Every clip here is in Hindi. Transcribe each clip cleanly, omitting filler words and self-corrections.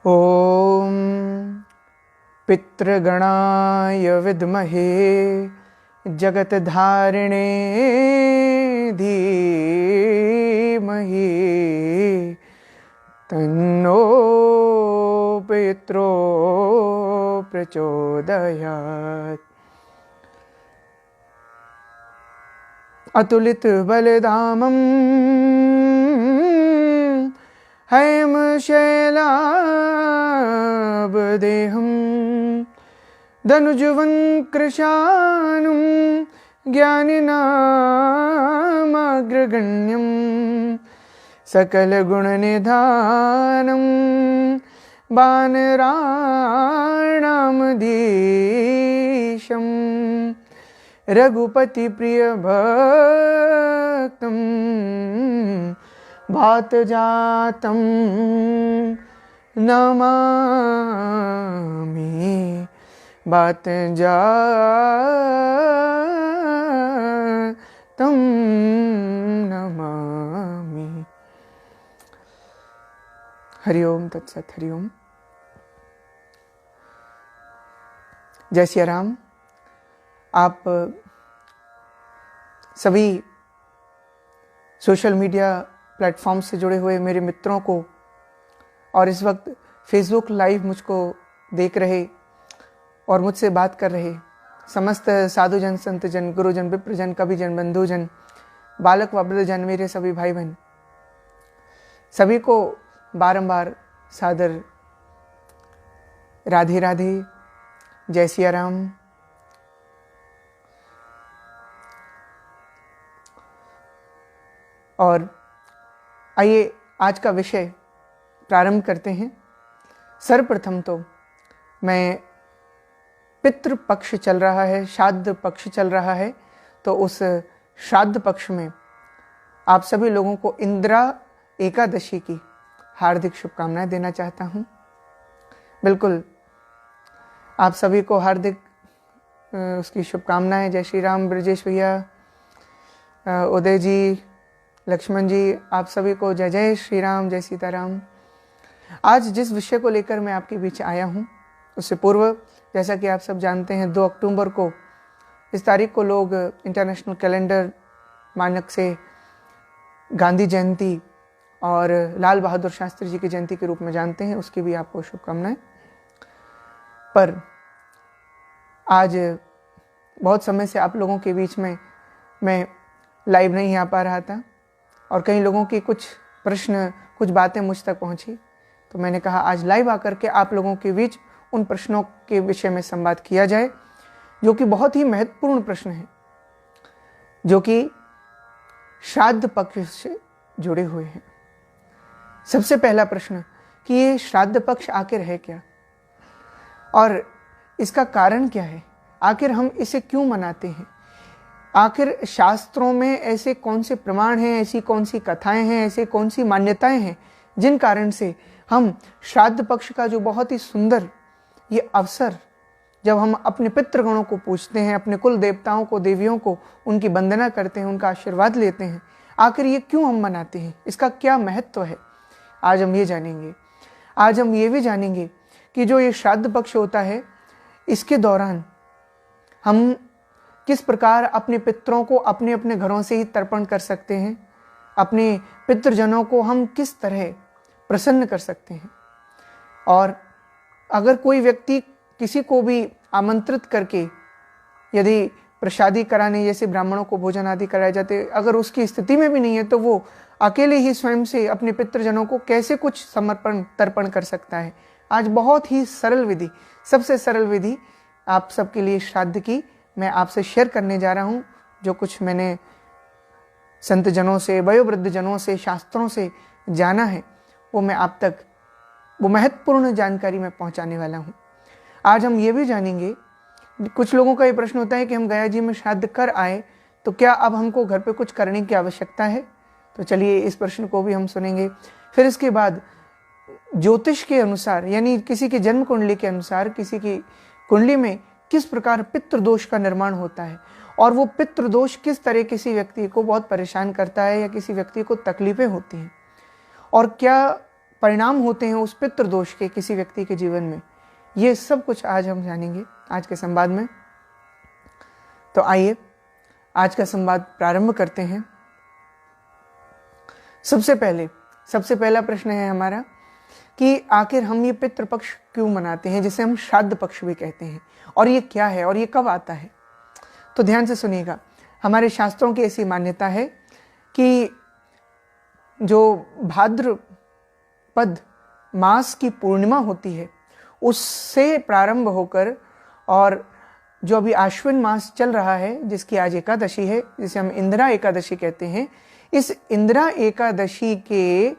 ॐ पितृगणाय विद्महे जगत्धारिणे धीमहि तन्नो पितरो प्रचोदयात्। अतुलित बलधामं हैमशैलाभदेहं धनुजवङ्कृशानुं ज्ञानिनामग्रगण्यं सकलगुणनिधानं वानराणामधीशं रघुपतिप्रियभक्तं भातजातं नमामि। भातजातं नमामि। हरिओम तत्सत। हरिओम। जय श्री राम। आप सभी सोशल मीडिया प्लेटफॉर्म से जुड़े हुए मेरे मित्रों को और इस वक्त फेसबुक लाइव मुझको देख रहे और मुझसे बात कर रहे समस्त साधुजन, संतजन, गुरुजन, विप्रजन, कविजन, बंधुजन, बालक व वृद्धजन, मेरे सभी भाई बहन, सभी को बारंबार सादर राधे राधे, जय सिया राम। और आइए आज का विषय प्रारंभ करते हैं। सर्वप्रथम तो मैं पितृ पक्ष चल रहा है, श्राद्ध पक्ष चल रहा है, तो उस श्राद्ध पक्ष में आप सभी लोगों को इंदिरा एकादशी की हार्दिक शुभकामनाएं देना चाहता हूं। बिल्कुल आप सभी को हार्दिक उसकी शुभकामनाएं। जय श्री राम। ब्रजेश भैया, उदय जी, लक्ष्मण जी, आप सभी को जय जय श्री राम, जय सीताराम। आज जिस विषय को लेकर मैं आपके बीच आया हूं, उससे पूर्व जैसा कि आप सब जानते हैं 2 अक्टूबर को, इस तारीख को लोग इंटरनेशनल कैलेंडर मानक से गांधी जयंती और लाल बहादुर शास्त्री जी की जयंती के रूप में जानते हैं। उसकी भी आपको शुभकामनाएं। पर आज बहुत समय से आप लोगों के बीच में मैं लाइव नहीं आ पा रहा था और कई लोगों की कुछ प्रश्न, कुछ बातें मुझ तक पहुंची, तो मैंने कहा आज लाइव आकर के आप लोगों के बीच उन प्रश्नों के विषय में संवाद किया जाए, जो कि बहुत ही महत्वपूर्ण प्रश्न है, जो कि श्राद्ध पक्ष से जुड़े हुए हैं। सबसे पहला प्रश्न कि ये श्राद्ध पक्ष आखिर है क्या और इसका कारण क्या है, आखिर हम इसे क्यों मनाते हैं, आखिर शास्त्रों में ऐसे कौन से प्रमाण हैं, ऐसी कौन सी कथाएं हैं, ऐसे कौन सी मान्यताएं हैं जिन कारण से हम श्राद्ध पक्ष का जो बहुत ही सुंदर ये अवसर, जब हम अपने पितृगणों को पूजते हैं, अपने कुल देवताओं को, देवियों को, उनकी वंदना करते हैं, उनका आशीर्वाद लेते हैं, आखिर ये क्यों हम मनाते हैं, इसका क्या महत्व है, आज हम ये जानेंगे। आज हम ये भी जानेंगे कि जो ये श्राद्ध पक्ष होता है, इसके दौरान हम किस प्रकार अपने पितरों को अपने अपने घरों से ही तर्पण कर सकते हैं, अपने पितृजनों को हम किस तरह प्रसन्न कर सकते हैं। और अगर कोई व्यक्ति किसी को भी आमंत्रित करके यदि प्रसादी कराने, जैसे ब्राह्मणों को भोजन आदि कराए जाते, अगर उसकी स्थिति में भी नहीं है, तो वो अकेले ही स्वयं से अपने पितृजनों को कैसे कुछ समर्पण तर्पण कर सकता है। आज बहुत ही सरल विधि, सबसे सरल विधि आप सबके लिए श्राद्ध की मैं आपसे शेयर करने जा रहा हूं। जो कुछ मैंने संत जनों से, वयोवृद्ध जनों से, शास्त्रों से जाना है, वो मैं आप तक वो महत्वपूर्ण जानकारी मैं पहुंचाने वाला हूं। आज हम ये भी जानेंगे, कुछ लोगों का ये प्रश्न होता है कि हम गया जी में श्राद्ध कर आए, तो क्या अब हमको घर पे कुछ करने की आवश्यकता है। तो चलिए इस प्रश्न को भी हम सुनेंगे। फिर इसके बाद ज्योतिष के अनुसार, यानी किसी की जन्म कुंडली के अनुसार, किसी की कुंडली में किस प्रकार पितृदोष का निर्माण होता है और वो पितृदोष किस तरह किसी व्यक्ति को बहुत परेशान करता है या किसी व्यक्ति को तकलीफें होती हैं, और क्या परिणाम होते हैं उस पितृ दोष के किसी व्यक्ति के जीवन में, ये सब कुछ आज हम जानेंगे आज के संवाद में। तो आइए आज का संवाद प्रारंभ करते हैं। सबसे पहला प्रश्न है हमारा कि आखिर हम ये पितृपक्ष क्यों मनाते हैं, जिसे हम श्राद्ध पक्ष भी कहते हैं, और ये क्या है और ये कब आता है। तो ध्यान से सुनिएगा। हमारे शास्त्रों की ऐसी मान्यता है कि जो भाद्रपद मास की पूर्णिमा होती है उससे प्रारंभ होकर, और जो अभी आश्विन मास चल रहा है जिसकी आज एकादशी है, जिसे हम इंदिरा एकादशी कहते हैं, इस इंदिरा एकादशी के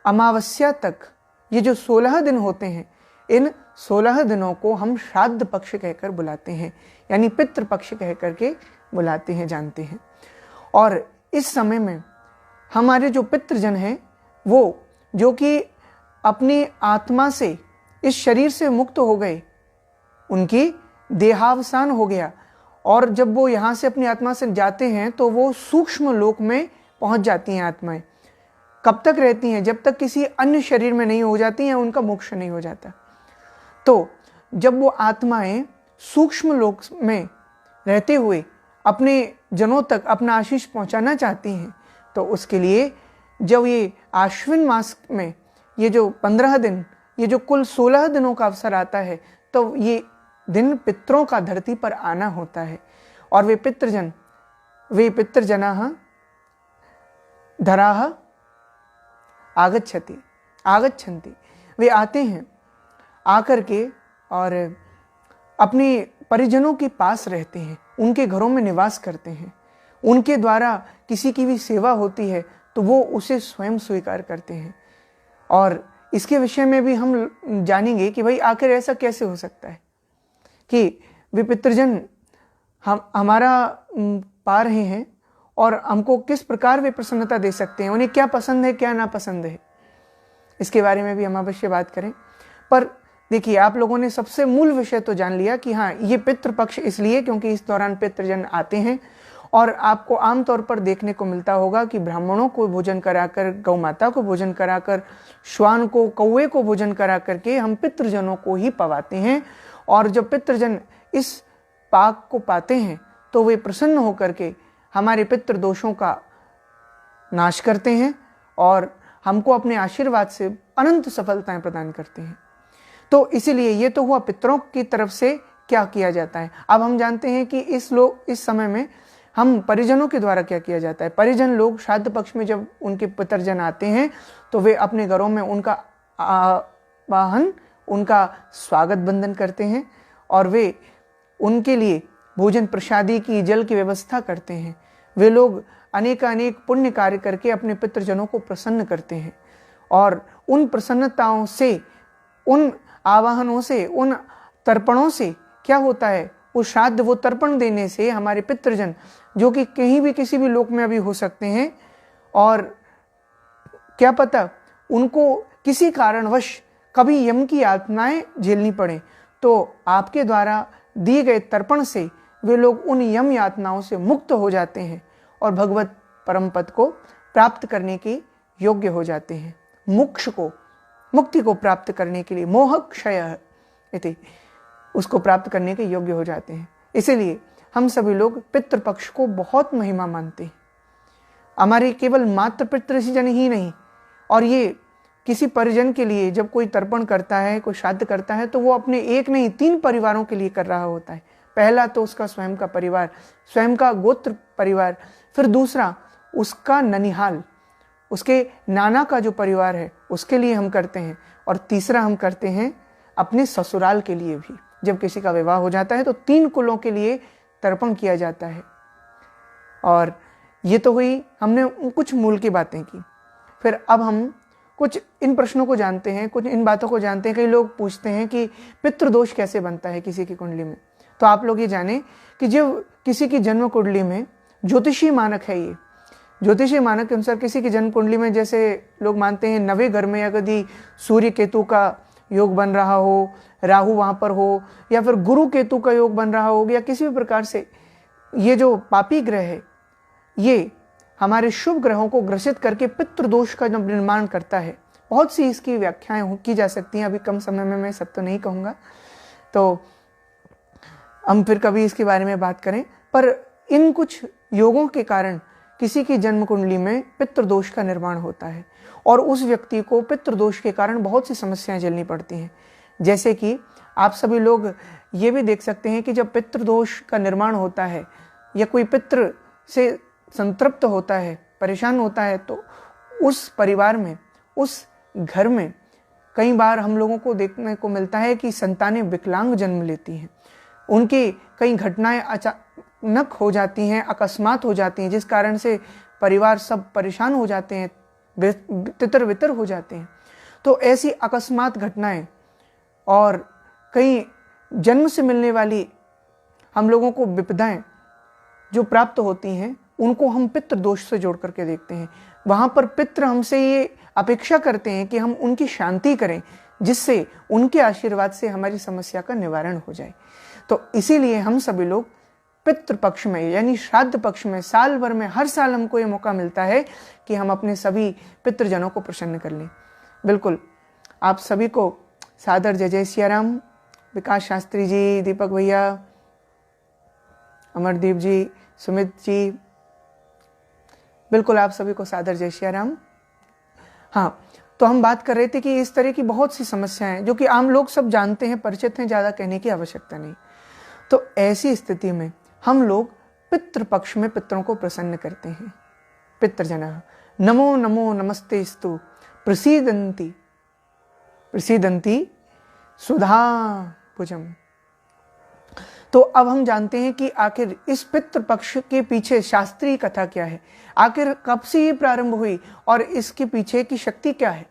अमावस्या तक ये जो 16 दिन होते हैं, इन 16 दिनों को हम श्राद्ध पक्ष कहकर बुलाते हैं, यानी पितृ पक्ष कहकर के बुलाते हैं, जानते हैं। और इस समय में हमारे जो पितृजन हैं, वो जो कि अपनी आत्मा से इस शरीर से मुक्त हो गए, उनकी देहावसान हो गया, और जब वो यहाँ से अपनी आत्मा से जाते हैं तो वो सूक्ष्म लोक में पहुंच जाती हैं आत्माएं। कब तक रहती हैं? जब तक किसी अन्य शरीर में नहीं हो जाती हैं, उनका मोक्ष नहीं हो जाता। तो जब वो आत्माएं सूक्ष्म लोक में रहते हुए अपने जनों तक अपना आशीष पहुंचाना चाहती हैं, तो उसके लिए जब ये आश्विन मास में ये जो 15 दिन, ये जो कुल 16 दिनों का अवसर आता है, तो ये दिन पितरों का धरती पर आना होता है। और वे पितृजनाः धराः आगच्छन्ति, वे आते हैं, आकर के और अपने परिजनों के पास रहते हैं, उनके घरों में निवास करते हैं। उनके द्वारा किसी की भी सेवा होती है तो वो उसे स्वयं स्वीकार करते हैं। और इसके विषय में भी हम जानेंगे कि भाई आखिर ऐसा कैसे हो सकता है कि वे पितृजन हमारा पा रहे हैं, और हमको किस प्रकार वे प्रसन्नता दे सकते हैं, उन्हें क्या पसंद है क्या नापसंद है, इसके बारे में भी हम अवश्य बात करें। पर देखिए, आप लोगों ने सबसे मूल विषय तो जान लिया कि हाँ, ये पितृपक्ष इसलिए क्योंकि इस दौरान पितृजन आते हैं। और आपको आमतौर पर देखने को मिलता होगा कि ब्राह्मणों को भोजन कराकर, गौ माता को भोजन कराकर, श्वान को, कौवे को भोजन करा करके हम पितृजनों को ही पवाते हैं। और जब पितृजन इस पाक को पाते हैं तो वे प्रसन्न होकर के हमारे पितृ दोषों का नाश करते हैं और हमको अपने आशीर्वाद से अनंत सफलताएं प्रदान करते हैं। तो इसीलिए ये तो हुआ पितरों की तरफ से क्या किया जाता है। अब हम जानते हैं कि इस समय में हम परिजनों के द्वारा क्या किया जाता है। परिजन लोग श्राद्ध पक्ष में जब उनके पितरजन आते हैं तो वे अपने घरों में उनका आवाहन, उनका स्वागत बंधन करते हैं, और वे उनके लिए भोजन प्रसादी की, जल की व्यवस्था करते हैं। वे लोग अनेक पुण्य कार्य करके अपने पितृजनों को प्रसन्न करते हैं, और उन प्रसन्नताओं से, उन आवाहनों से, उन तर्पणों से क्या होता है, वो श्राद्ध, वो तर्पण देने से हमारे पितृजन, जो कि कहीं भी किसी भी लोक में अभी हो सकते हैं, और क्या पता उनको किसी कारणवश कभी यम की यातनाएं झेलनी पड़े, तो आपके द्वारा दिए गए तर्पण से वे लोग उन यम यातनाओं से मुक्त हो जाते हैं और भगवत परम पद को प्राप्त करने के योग्य हो जाते हैं। मोक्ष को, मुक्ति को प्राप्त करने के लिए, मोह क्षय इति, उसको प्राप्त करने के योग्य हो जाते हैं। इसीलिए हम सभी लोग पितृपक्ष को बहुत महिमा मानते हैं। हमारे केवल मात्र पितृजन ही नहीं, और ये किसी परिजन के लिए जब कोई तर्पण करता है, कोई श्राद्ध करता है, तो वो अपने एक नहीं 3 परिवारों के लिए कर रहा होता है। पहला तो उसका स्वयं का परिवार, स्वयं का गोत्र परिवार, फिर दूसरा उसका ननिहाल, उसके नाना का जो परिवार है उसके लिए हम करते हैं, और तीसरा हम करते हैं अपने ससुराल के लिए भी। जब किसी का विवाह हो जाता है तो 3 कुलों के लिए तर्पण किया जाता है। और ये तो हुई हमने कुछ मूल की बातें की। फिर अब हम कुछ इन प्रश्नों को जानते हैं, कुछ इन बातों को जानते हैं। कई लोग पूछते हैं कि पितृदोष कैसे बनता है किसी की कुंडली में। तो आप लोग ये जानें कि जब किसी की जन्म कुंडली में ज्योतिषी मानक है, ये ज्योतिषी मानक के अनुसार किसी की जन्म कुंडली में, जैसे लोग मानते हैं 9वें घर में यदि सूर्य केतु का योग बन रहा हो, राहु वहां पर हो, या फिर गुरु केतु का योग बन रहा हो, या किसी भी प्रकार से ये जो पापी ग्रह है ये हमारे शुभ ग्रहों को ग्रसित करके पितृदोष का जब निर्माण करता है, बहुत सी इसकी व्याख्याएं की जा सकती हैं, अभी कम समय में मैं सब तो नहीं कहूँगा, तो हम फिर कभी इसके बारे में बात करें। पर इन कुछ योगों के कारण किसी की जन्म कुंडली में पितृदोष का निर्माण होता है और उस व्यक्ति को पितृदोष के कारण बहुत सी समस्याएं झेलनी पड़ती हैं। जैसे कि आप सभी लोग ये भी देख सकते हैं कि जब पितृदोष का निर्माण होता है या कोई पितृ से संतृप्त होता है, परेशान होता है, तो उस परिवार में, उस घर में कई बार हम लोगों को देखने को मिलता है कि संतानें विकलांग जन्म लेती हैं। उनकी कई घटनाएं अचानक हो जाती हैं, अकस्मात हो जाती हैं, जिस कारण से परिवार सब परेशान हो जाते हैं, तितर बितर हो जाते हैं। तो ऐसी अकस्मात घटनाएं और कई जन्म से मिलने वाली हम लोगों को विपदाएं जो प्राप्त होती हैं, उनको हम पितृ दोष से जोड़ करके देखते हैं। वहां पर पितृ हमसे ये अपेक्षा करते हैं कि हम उनकी शांति करें, जिससे उनके आशीर्वाद से हमारी समस्या का निवारण हो जाए। तो इसीलिए हम सभी लोग पितृ पक्ष में यानी श्राद्ध पक्ष में साल भर में हर साल हमको ये मौका मिलता है कि हम अपने सभी पितृजनों को प्रसन्न कर लें। बिल्कुल, आप सभी को सादर जय जय सिया राम। विकास शास्त्री जी, दीपक भैया, अमरदीप जी, सुमित जी, बिल्कुल आप सभी को सादर जय सिया राम। हाँ, तो हम बात कर रहे थे कि इस तरह की बहुत सी समस्याएं जो कि आम लोग सब जानते हैं, परिचित हैं, ज़्यादा कहने की आवश्यकता नहीं। तो ऐसी स्थिति में हम लोग पितृ पक्ष में पितरों को प्रसन्न करते हैं। पितृजना नमो नमो नमस्ते स्तु प्रसीदंती प्रसीदंती सुधा भुजम। तो अब हम जानते हैं कि आखिर इस पितृ पक्ष के पीछे शास्त्रीय कथा क्या है, आखिर कब से ये प्रारंभ हुई और इसके पीछे की शक्ति क्या है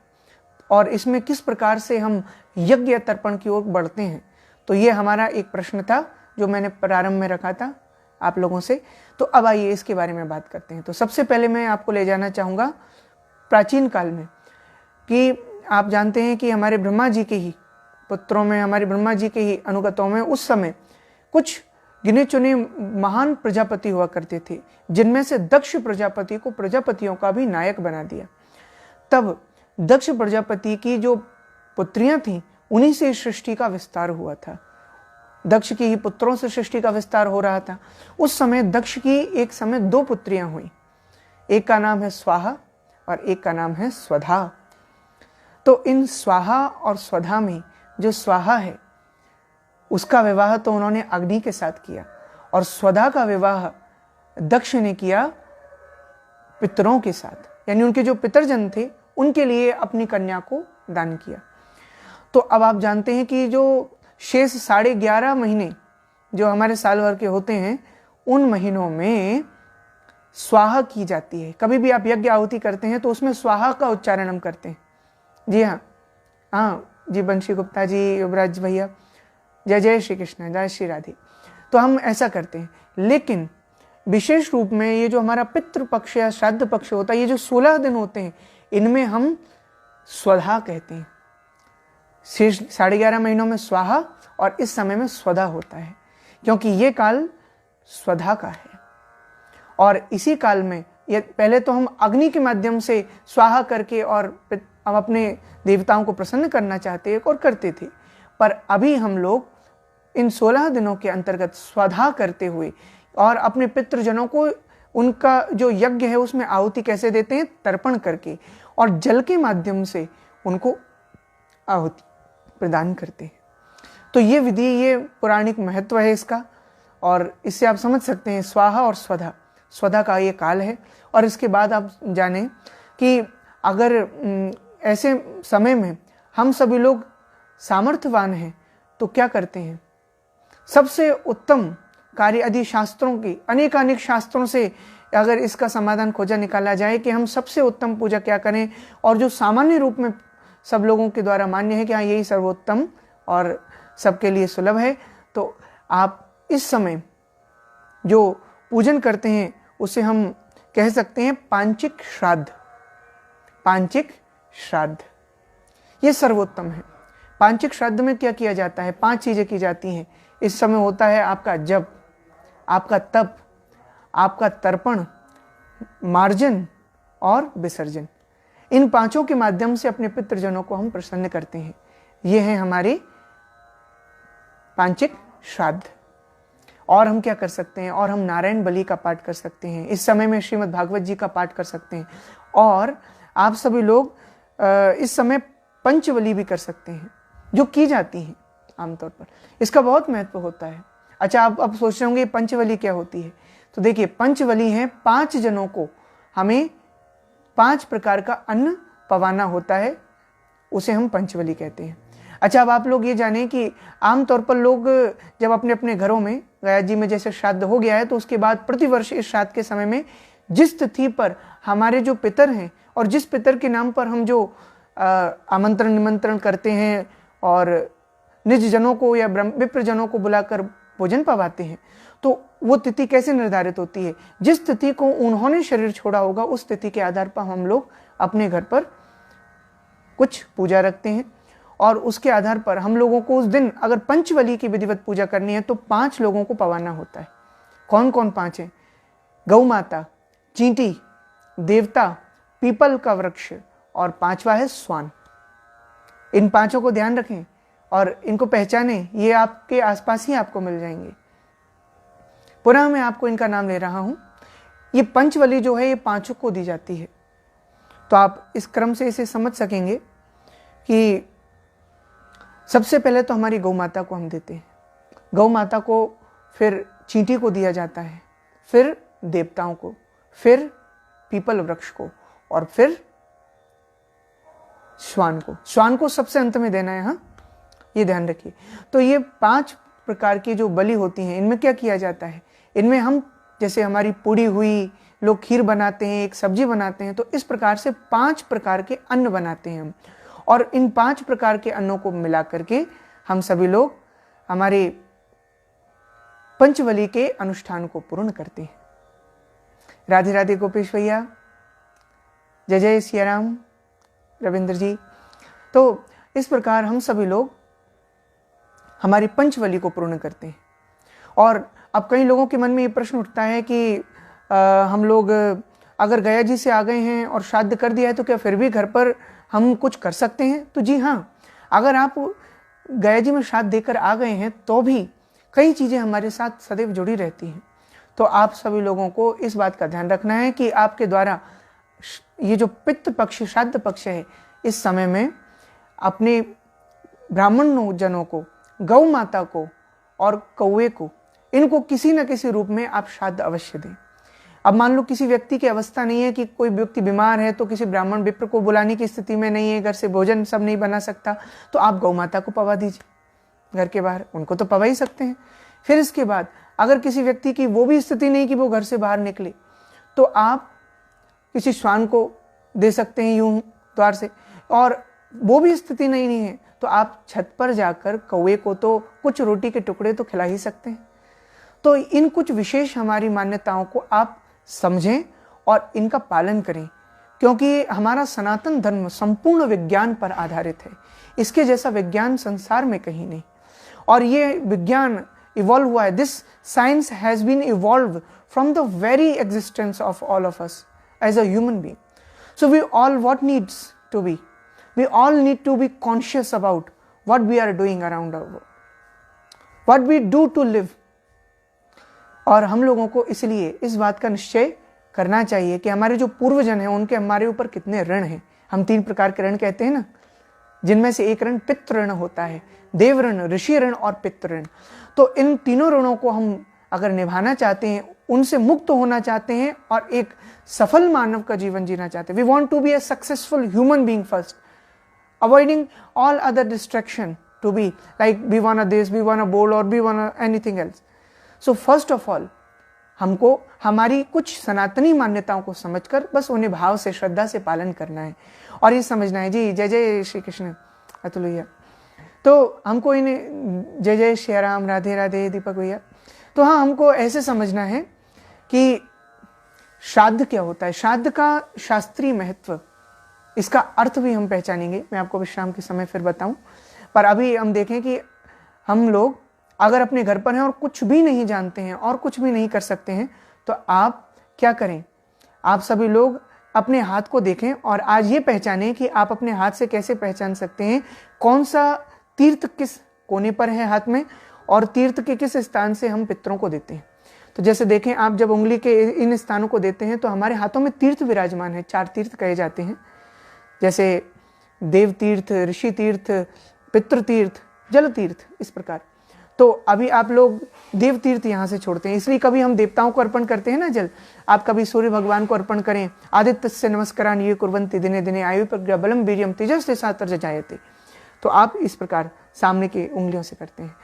और इसमें किस प्रकार से हम यज्ञ तर्पण की ओर बढ़ते हैं। तो ये हमारा एक प्रश्न था जो मैंने प्रारंभ में रखा था आप लोगों से। तो अब आइए इसके बारे में बात करते हैं। तो सबसे पहले मैं आपको ले जाना चाहूँगा प्राचीन काल में, कि आप जानते हैं कि हमारे ब्रह्मा जी के ही पुत्रों में, हमारे ब्रह्मा जी के ही अनुगतों में उस समय कुछ गिने चुने महान प्रजापति हुआ करते थे, जिनमें से दक्ष प्रजापति को प्रजापतियों का भी नायक बना दिया। तब दक्ष प्रजापति की जो पुत्रियां थीं, उन्हीं से सृष्टि का विस्तार हुआ था। दक्ष की ही पुत्रों से सृष्टि का विस्तार हो रहा था। उस समय दक्ष की एक समय दो पुत्रियां हुई, एक का नाम है स्वाहा और एक का नाम है स्वधा। तो इन स्वाहा और स्वधा में जो स्वाहा है उसका विवाह तो उन्होंने अग्नि के साथ किया और स्वधा का विवाह दक्ष ने किया पितरों के साथ, यानी उनके जो पितरजन थे उनके लिए अपनी कन्या को दान किया। तो अब आप जानते हैं कि जो शेष 11.5 महीने जो हमारे साल भर के होते हैं, उन महीनों में स्वाहा की जाती है। कभी भी आप यज्ञ आहुति करते हैं तो उसमें स्वाहा का उच्चारण हम करते हैं। जी हाँ जी, बंशी गुप्ता जी, युवराज भैया, जय जय श्री कृष्ण, जय श्री राधे। तो हम ऐसा करते हैं, लेकिन विशेष रूप में ये जो हमारा पितृ पक्ष या श्राद्ध पक्ष होता है, ये जो 16 दिन होते हैं, इनमें हम स्वधा कहते हैं। शेष 11.5 महीनों में स्वाहा और इस समय में स्वधा होता है, क्योंकि ये काल स्वधा का है। और इसी काल में ये पहले तो हम अग्नि के माध्यम से स्वाहा करके और हम अपने देवताओं को प्रसन्न करना चाहते और करते थे, पर अभी हम लोग इन 16 दिनों के अंतर्गत स्वधा करते हुए और अपने पितृजनों को उनका जो यज्ञ है उसमें आहुति कैसे देते हैं, तर्पण करके और जल के माध्यम से उनको आहुति प्रदान करते हैं। तो ये विधि, ये पौराणिक महत्व है इसका, और इससे आप समझ सकते हैं स्वाहा और स्वधा, स्वधा का ये काल है। और इसके बाद आप जानें कि अगर ऐसे समय में हम सभी लोग सामर्थ्यवान हैं तो क्या करते हैं, सबसे उत्तम कार्य यदि शास्त्रों की अनेक शास्त्रों से अगर इसका समाधान खोजा निकाला जाए कि हम सबसे उत्तम पूजा क्या करें, और जो सामान्य रूप में सब लोगों के द्वारा मान्य है कि हाँ यही सर्वोत्तम और सबके लिए सुलभ है, तो आप इस समय जो पूजन करते हैं उसे हम कह सकते हैं पांचिक श्राद्ध। पांचिक श्राद्ध ये सर्वोत्तम है। पांचिक श्राद्ध में क्या किया जाता है, 5 चीजें की जाती हैं। इस समय होता है आपका जप, आपका तप, आपका तर्पण, मार्जन और विसर्जन। इन पांचों के माध्यम से अपने पितृजनों को हम प्रसन्न करते हैं। ये हैं हमारे पांचिक श्राद्ध। और हम क्या कर सकते हैं, और हम नारायण बलि का पाठ कर सकते हैं, इस समय में श्रीमद् भागवत जी का पाठ कर सकते हैं, और आप सभी लोग इस समय पंचबली भी कर सकते हैं, जो की जाती है आमतौर पर। इसका बहुत महत्व होता है। अच्छा, आप अब सोच रहे होंगे पंचबली क्या होती है। तो देखिए, पंचबली है 5 जनों को हमें 5 प्रकार का अन्न पवाना होता है, उसे हम पंचबली कहते हैं। अच्छा, अब आप लोग ये जानें कि आमतौर पर लोग जब अपने अपने घरों में गया जी में जैसे श्राद्ध हो गया है, तो उसके बाद प्रतिवर्ष इस श्राद्ध के समय में जिस तिथि पर हमारे जो पितर हैं और जिस पितर के नाम पर हम जो आमंत्रण निमंत्रण करते हैं और निज जनों को या विप्र जनों को बुलाकर भोजन पवाते हैं, तो वो तिथि कैसे निर्धारित होती है। जिस तिथि को उन्होंने शरीर छोड़ा होगा, उस तिथि के आधार पर हम लोग अपने घर पर कुछ पूजा रखते हैं, और उसके आधार पर हम लोगों को उस दिन अगर पंचबली की विधिवत पूजा करनी है तो 5 लोगों को पवाना होता है। कौन कौन 5 हैं? गौ माता, चींटी, देवता, पीपल का वृक्ष, और 5वां है स्वान। इन 5 को ध्यान रखें और इनको पहचानें, ये आपके आसपास ही आपको मिल जाएंगे। पुनः मैं आपको इनका नाम ले रहा हूं। ये पंचबली जो है ये 5 को दी जाती है, तो आप इस क्रम से इसे समझ सकेंगे कि सबसे पहले तो हमारी गौ माता को हम देते हैं, गौ माता को, फिर चींटी को दिया जाता है, फिर देवताओं को, फिर पीपल वृक्ष को, और फिर श्वान को। श्वान को सबसे अंत में देना है, हाँ, ये ध्यान रखिए। तो ये 5 प्रकार की जो बलि होती हैं, इनमें क्या किया जाता है, इनमें हम जैसे हमारी पूड़ी हुई, लोग खीर बनाते हैं, एक सब्जी बनाते हैं, तो इस प्रकार से 5 प्रकार के अन्न बनाते हैं हम, और इन 5 प्रकार के अन्नों को मिला करके हम सभी लोग हमारे पंचबली के अनुष्ठान को पूर्ण करते हैं। राधे राधे गोपेश भैया, जय जय सिया राम रविंद्र जी। तो इस प्रकार हम सभी लोग हमारी पंचबली को पूर्ण करते हैं। और अब कई लोगों के मन में ये प्रश्न उठता है कि हम लोग अगर गया जी से आ गए हैं और श्राद्ध कर दिया है, तो क्या फिर भी घर पर हम कुछ कर सकते हैं? तो जी हाँ, अगर आप गया जी में श्राद्ध देकर आ गए हैं तो भी कई चीज़ें हमारे साथ सदैव जुड़ी रहती हैं। तो आप सभी लोगों को इस बात का ध्यान रखना है कि आपके द्वारा ये जो पितृ पक्ष, श्राद्ध पक्ष है, इस समय में अपने ब्राह्मण जनों को, गौ माता को और कौवे को, इनको किसी न किसी रूप में आप श्राद्ध अवश्य दें। अब मान लो किसी व्यक्ति की अवस्था नहीं है कि कोई व्यक्ति बीमार है, तो किसी ब्राह्मण विप्र को बुलाने की स्थिति में नहीं है, घर से भोजन सब नहीं बना सकता, तो आप गौ माता को पवा दीजिए घर के बाहर, उनको तो पवा ही सकते हैं। फिर इसके बाद अगर किसी व्यक्ति की वो भी स्थिति नहीं कि वो घर से बाहर निकले, तो आप किसी श्वान को दे सकते हैं यूं द्वार से, और वो भी स्थिति नहीं है तो आप छत पर जाकर कौवे को तो कुछ रोटी के टुकड़े तो खिला ही सकते हैं। तो इन कुछ विशेष हमारी मान्यताओं को आप समझें और इनका पालन करें, क्योंकि हमारा सनातन धर्म संपूर्ण विज्ञान पर आधारित है। इसके जैसा विज्ञान संसार में कहीं नहीं, और ये विज्ञान इवॉल्व हुआ है। This science has been evolve from the very existence of all of us as a human being. So we all what needs to be, we all need to be conscious about what we are doing around our world, what we do to live। और हम लोगों को इसलिए इस बात का निश्चय करना चाहिए कि हमारे जो पूर्वजन हैं उनके हमारे ऊपर कितने ऋण हैं। हम 3 प्रकार के ऋण कहते हैं ना, जिनमें से एक ऋण पितृ ऋण होता है, देव ऋण, ऋषि ऋण और पितृ ऋण। तो इन तीनों ऋणों को हम अगर निभाना चाहते हैं, उनसे मुक्त होना चाहते हैं और एक सफल मानव का जीवन जीना चाहते हैं, we want to be a successful human being first, avoiding all other distraction to be like we wanna this, we wanna bowl or we wanna anything else। So first of all हमको हमारी कुछ सनातनी मान्यताओं को समझकर बस उन्हें भाव से, श्रद्धा से पालन करना है और ये समझना है। जी जय जय श्री कृष्ण अतुल भैया। तो हमको इन्हें जय जय श्री राम, राधे राधे दीपक भैया। तो हाँ, हमको ऐसे समझना है कि श्राद्ध क्या होता है, श्राद्ध का शास्त्रीय महत्व, इसका अर्थ भी हम पहचानेंगे। मैं आपको विश्राम के समय फिर बताऊं, पर अभी हम देखें कि हम लोग अगर अपने घर पर हैं और कुछ भी नहीं जानते हैं और कुछ भी नहीं कर सकते हैं, तो आप क्या करें, आप सभी लोग अपने हाथ को देखें और आज ये पहचानें कि आप अपने हाथ से कैसे पहचान सकते हैं कौन सा तीर्थ किस कोने पर है हाथ में और तीर्थ के किस स्थान से हम पितरों को देते हैं। तो जैसे देखें, आप जब उंगली के इन स्थानों को देते हैं तो हमारे हाथों में तीर्थ विराजमान है। 4 तीर्थ कहे जाते हैं, जैसे देव तीर्थ, ऋषि तीर्थ, पितृ तीर्थ, जल तीर्थ, इस प्रकार। तो अभी आप लोग देव तीर्थ यहाँ से छोड़ते हैं, इसलिए कभी हम देवताओं को अर्पण करते हैं ना जल। आप कभी सूर्य भगवान को अर्पण करें, आदित्य से नमस्कारान ये कुर्वन्ति दिने दिने आयु प्रज्ञा बलम वीर्यम तेजस्ते सातर जायते। तो आप इस प्रकार सामने की उंगलियों से करते हैं।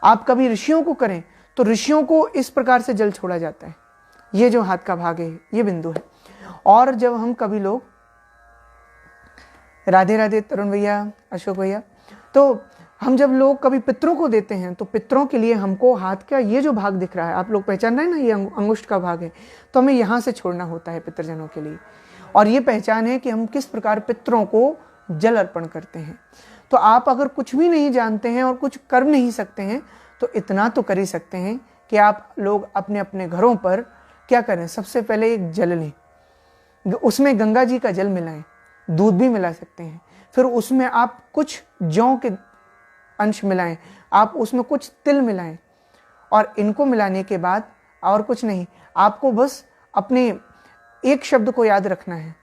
आप कभी ऋषियों को करें तो ऋषियों को इस प्रकार से जल छोड़ा जाता है। ये जो हाथ का भाग है ये बिंदु है। और जब हम कभी लोग, राधे राधे तरुण भैया, अशोक भैया, तो हम जब लोग कभी पितरों को देते हैं तो पितरों के लिए हमको हाथ का ये जो भाग दिख रहा है, आप लोग पहचान रहे हैं ना, ये अंगुष्ठ का भाग है, तो हमें यहाँ से छोड़ना होता है पितरजनों के लिए। और ये पहचान है कि हम किस प्रकार पितरों को जल अर्पण करते हैं। तो आप अगर कुछ भी नहीं जानते हैं और कुछ कर नहीं सकते हैं तो इतना तो कर ही सकते हैं कि आप लोग अपने अपने घरों पर क्या करें, सबसे पहले एक जल लें, उसमें गंगा जी का जल मिलाएं, दूध भी मिला सकते हैं, फिर उसमें आप कुछ जौ के अंश मिलाएं, आप उसमें कुछ तिल मिलाएं, और इनको मिलाने के बाद और कुछ नहीं, आपको बस अपने एक शब्द को याद रखना है,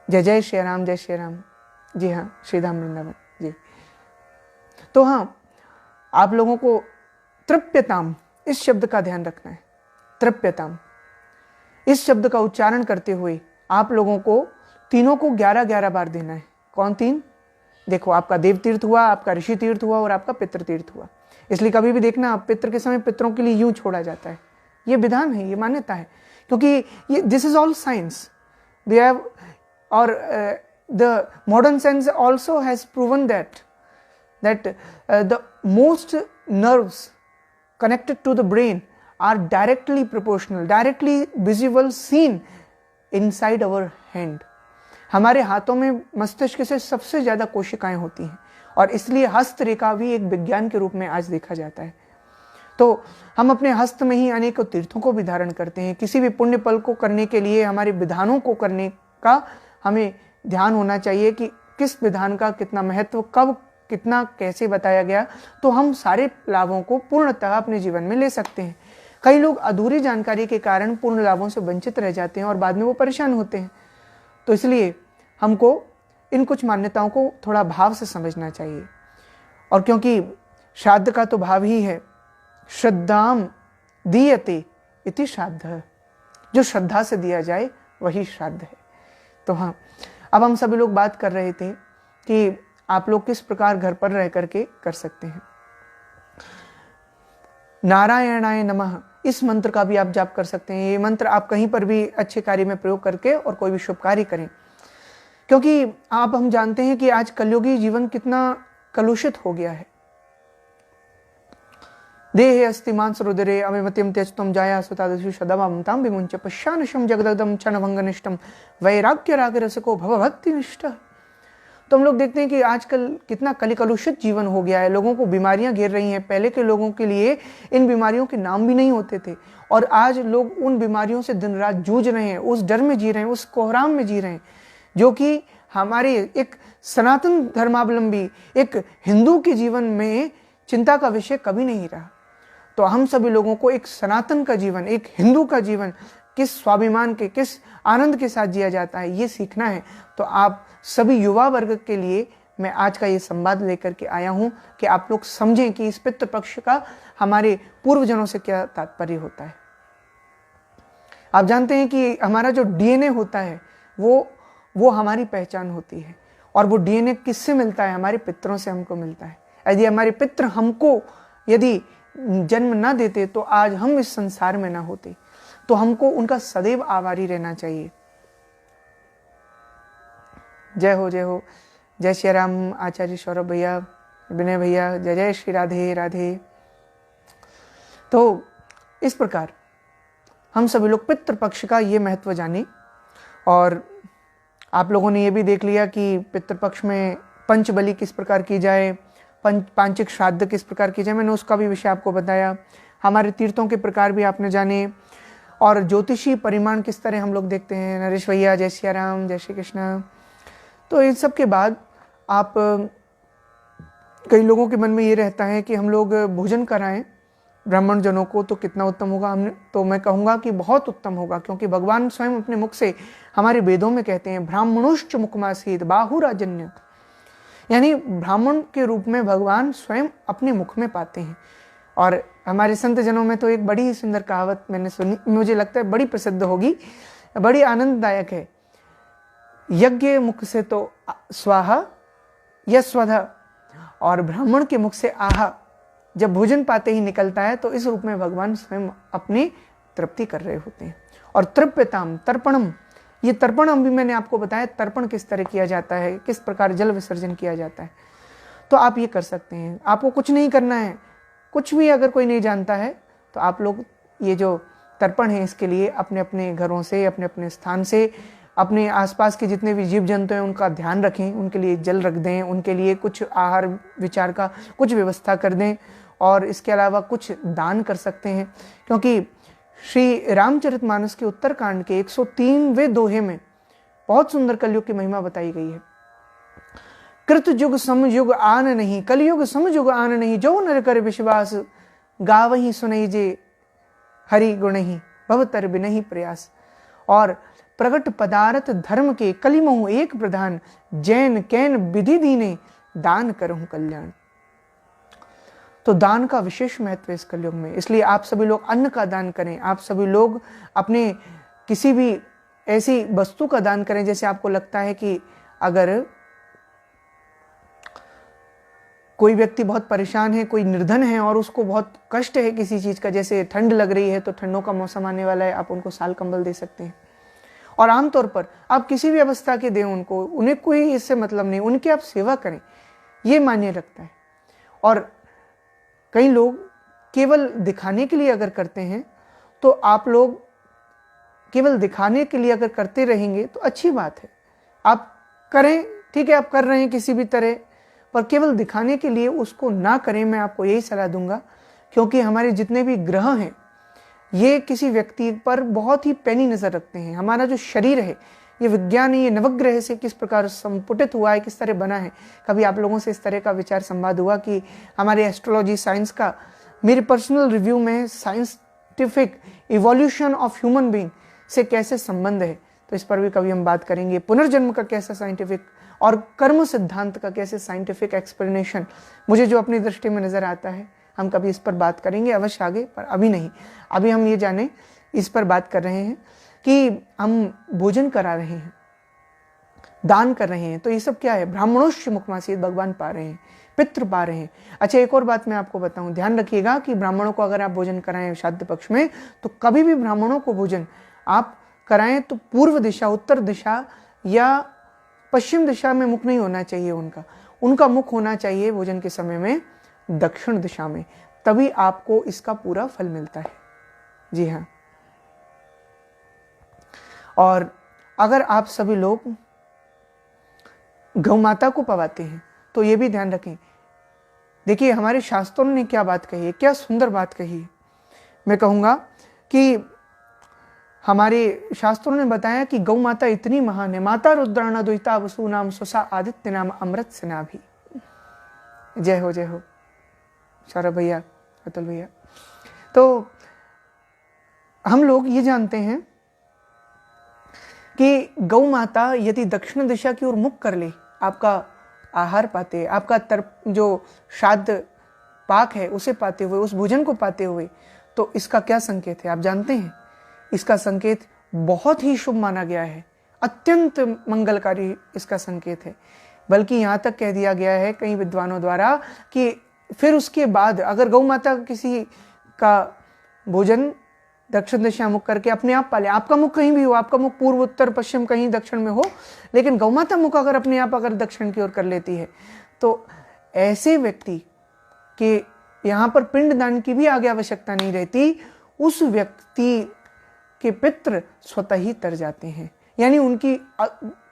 जय जय श्री राम, जय श्री राम। जी हाँ, श्रीधाम वृंदावन जी। तो हाँ, आप लोगों को तृप्यताम इस शब्द का ध्यान रखना है। तृप्यताम इस शब्द का उच्चारण करते हुए आप लोगों को तीनों को 11-11 बार देना है। कौन 3? देखो, आपका देव तीर्थ हुआ, आपका ऋषि तीर्थ हुआ और आपका पितृ तीर्थ हुआ। इसलिए कभी भी देखना, पितृ के समय पितरों के लिए यूं छोड़ा जाता है। ये विधान है, ये मान्यता है, क्योंकि ये this is all science we have, और the modern science also has proven that the most nerves connected to the brain are directly proportional, directly visible, seen inside our hand. हमारे हाथों में मस्तिष्क से सबसे ज्यादा कोशिकाएं होती हैं और इसलिए हस्तरेखा भी एक विज्ञान के रूप में आज देखा जाता है। तो हम अपने हस्त में ही अनेकों तीर्थों को भी धारण करते हैं। किसी भी पुण्य पल को करने के लिए हमारे विधानों को करने का हमें ध्यान होना चाहिए कि किस विधान का कितना महत्व, कब, कितना, कैसे बताया गया, तो हम सारे लाभों को पूर्णतः अपने जीवन में ले सकते हैं। कई लोग अधूरी जानकारी के कारण पूर्ण लाभों से वंचित रह जाते हैं और बाद में वो परेशान होते हैं। तो इसलिए हमको इन कुछ मान्यताओं को थोड़ा भाव से समझना चाहिए। और क्योंकि श्राद्ध का तो भाव ही है, श्रद्धाम दीयते इति श्राद्ध, जो श्रद्धा से दिया जाए वही श्राद्ध है। तो हाँ, अब हम सभी लोग बात कर रहे थे कि आप लोग किस प्रकार घर पर रह करके कर सकते हैं। नारायणाय नमः, इस मंत्र का भी आप जाप कर सकते हैं। ये मंत्र आप कहीं पर भी अच्छे कार्य में प्रयोग करके और कोई भी शुभ कार्य करें, क्योंकि हम जानते हैं कि आज कलयुगी जीवन कितना कलुषित हो गया है। देहे अस्ति मांस रुदरे अमिमत्यम त्यजतम जाया सुतादशु सदमं ताम विमुंच पश्यानशम जगदगदम क्षणभंगनिष्ठम वैराग्य राग रसको भवभक्ति निष्ठ। तो हम लोग देखते हैं कि आजकल कितना कलुषित जीवन हो गया है, लोगों को बीमारियां घेर रही हैं। पहले के लोगों के लिए इन बीमारियों के नाम भी नहीं होते थे और आज लोग उन बीमारियों से दिन रात जूझ रहे हैं, उस डर में जी रहे हैं, उस कोहराम में जी रहे हैं, जो कि हमारे एक सनातन धर्मावलंबी, एक हिंदू के जीवन में चिंता का विषय कभी नहीं रहा। तो हम सभी लोगों को एक सनातन का जीवन, एक हिंदू का जीवन किस स्वाभिमान के, किस आनंद के साथ जिया जाता है, ये सीखना है। तो आप सभी युवा वर्ग के लिए मैं आज का ये संवाद लेकर के आया हूं कि आप लोग समझें कि इस पितृ पक्ष का हमारे पूर्वजनों से क्या तात्पर्य होता है। आप जानते हैं कि हमारा जो डीएनए होता है वो हमारी पहचान होती है, और वो डीएनए किससे मिलता है? हमारे पितरों से हमको मिलता है। यदि हमारे पितृ हमको यदि जन्म ना देते तो आज हम इस संसार में ना होते। तो हमको उनका सदैव आभारी रहना चाहिए। जय हो, जय हो, जय श्री राम। आचार्य सौरभ भैया, विनय भैया, जय जय श्री राधे राधे। तो इस प्रकार हम सभी लोग पितृपक्ष का ये महत्व जाने, और आप लोगों ने ये भी देख लिया कि पितृपक्ष में पंचबलि किस प्रकार की जाए, पांचिक श्राद्ध किस प्रकार की जाए, मैंने उसका भी विषय आपको बताया। हमारे तीर्थों के प्रकार भी आपने जाने, और ज्योतिषी परिमाण किस तरह हम लोग देखते हैं। नरेश भैया, जय सिया राम, जय श्री कृष्ण। तो इन सब के बाद आप, कई लोगों के मन में ये रहता है कि हम लोग भोजन कराएं ब्राह्मण जनों को तो कितना उत्तम होगा। हमने तो मैं कहूँगा कि बहुत उत्तम होगा, क्योंकि भगवान स्वयं अपने मुख से हमारे वेदों में कहते हैं ब्राह्मणोश्च मुखमासीत बाहुराजन्य, यानी ब्राह्मण के रूप में भगवान स्वयं अपने मुख में पाते हैं। और हमारे संत जनों में तो एक बड़ी ही सुंदर कहावत मैंने सुनी, मुझे लगता है बड़ी प्रसिद्ध होगी, बड़ी आनंददायक है। यज्ञ मुख से तो स्वाहा यस्वधा, और ब्राह्मण के मुख से आहा जब भोजन पाते ही निकलता है तो इस रूप में भगवान स्वयं अपनी तृप्ति कर रहे होते हैं। और तृप्यताम तर्पणम, ये तर्पण अभी मैंने आपको बताया तर्पण किस तरह किया जाता है, किस प्रकार जल विसर्जन किया जाता है। तो आप ये कर सकते हैं, आपको कुछ नहीं करना है, कुछ भी अगर कोई नहीं जानता है तो आप लोग ये जो तर्पण है इसके लिए अपने अपने घरों से, अपने अपने स्थान से, अपने आसपास के जितने भी जीव जंतु हैं उनका ध्यान रखें, उनके लिए जल रख दें, उनके लिए कुछ आहार विचार का कुछ व्यवस्था कर दें, और इसके अलावा कुछ दान कर सकते हैं। क्योंकि श्री रामचरितमानस के उत्तरकांड के 103वें दोहे में बहुत सुंदर कलयुग की महिमा बताई गई है। कृत युग समयुग आन नहीं, कलयुग समयुग आन नहीं, जो नर कर विश्वास, गावही सुनैजे हरि गुणहि, भवतर बिनहि प्रयास। और प्रगट पदार्थ धर्म के कलिमहु एक प्रधान, जैन कैन विधि दीने, दान करहु कल्याण। तो दान का विशेष महत्व है इस कलयुग में, इसलिए आप सभी लोग अन्न का दान करें, आप सभी लोग अपने किसी भी ऐसी वस्तु का दान करें। जैसे आपको लगता है कि अगर कोई व्यक्ति बहुत परेशान है, कोई निर्धन है और उसको बहुत कष्ट है किसी चीज का, जैसे ठंड लग रही है तो ठंडों का मौसम आने वाला है, आप उनको साल कंबल दे सकते हैं। और आमतौर पर आप किसी भी अवस्था के दें उनको, उन्हें कोई इससे मतलब नहीं, उनकी आप सेवा करें, ये मान्य रखता है। और कई लोग केवल दिखाने के लिए अगर करते हैं तो आप लोग केवल दिखाने के लिए अगर करते रहेंगे तो अच्छी बात है, आप करें, ठीक है, आप कर रहे हैं किसी भी तरह, पर केवल दिखाने के लिए उसको ना करें। मैं आपको यही सलाह दूंगा, क्योंकि हमारे जितने भी ग्रह हैं ये किसी व्यक्ति पर बहुत ही पैनी नजर रखते हैं। हमारा जो शरीर है ये विज्ञान, ये नवग्रह से किस प्रकार संपुटित हुआ है, किस तरह बना है। कभी आप लोगों से इस तरह का विचार संवाद हुआ कि हमारे एस्ट्रोलॉजी साइंस का, मेरे पर्सनल रिव्यू में scientific evolution of human being से कैसे संबंध है, तो इस पर भी कभी हम बात करेंगे। पुनर्जन्म का कैसा साइंटिफिक, और कर्म सिद्धांत का कैसे साइंटिफिक एक्सप्लेनेशन मुझे जो अपनी दृष्टि में नजर आता है, हम कभी इस पर बात करेंगे अवश्य आगे, पर अभी नहीं। अभी हम ये जाने, इस पर बात कर रहे हैं कि हम भोजन करा रहे हैं, दान कर रहे हैं, तो ये सब क्या है, ब्राह्मणोश्च मुखमासीत, भगवान पा रहे हैं, पितृ पा रहे हैं। अच्छा, एक और बात मैं आपको बताऊं, ध्यान रखिएगा कि ब्राह्मणों को अगर आप भोजन कराएं श्राद्ध पक्ष में, तो कभी भी ब्राह्मणों को भोजन आप कराएं तो पूर्व दिशा, उत्तर दिशा या पश्चिम दिशा में मुख नहीं होना चाहिए उनका मुख होना चाहिए भोजन के समय में दक्षिण दिशा में, तभी आपको इसका पूरा फल मिलता है। जी हाँ। और अगर आप सभी लोग गौ माता को पवाते हैं तो ये भी ध्यान रखें। देखिए हमारे शास्त्रों ने क्या बात कही है, क्या सुंदर बात कही है। मैं कहूँगा कि हमारे शास्त्रों ने बताया कि गौ माता इतनी महान है, माता रुद्राणा द्वैता वसु नाम सुसा आदित्य नाम अमृत सेना भी। जय हो जय हो सौरभ भैया, अतुल भैया। तो हम लोग ये जानते हैं कि गौ माता यदि दक्षिण दिशा की ओर मुख कर ले, आपका आहार पाते, आपका जो श्राद्ध पाक है उसे पाते हुए, उस भोजन को पाते हुए, तो इसका क्या संकेत है आप जानते हैं? इसका संकेत बहुत ही शुभ माना गया है, अत्यंत मंगलकारी इसका संकेत है। बल्कि यहाँ तक कह दिया गया है कई विद्वानों द्वारा कि फिर उसके बाद अगर गौ माता किसी का भोजन दक्षिण दिशा मुख करके अपने आप पाले, आपका मुख कहीं भी हो, आपका मुख पूर्व उत्तर पश्चिम कहीं दक्षिण में हो, लेकिन गौ माता मुख अगर अपने आप अगर दक्षिण की ओर कर लेती है, तो ऐसे व्यक्ति के यहाँ पर पिंडदान की भी आगे आवश्यकता नहीं रहती, उस व्यक्ति के पितृ स्वतः ही तर जाते हैं। यानी उनकी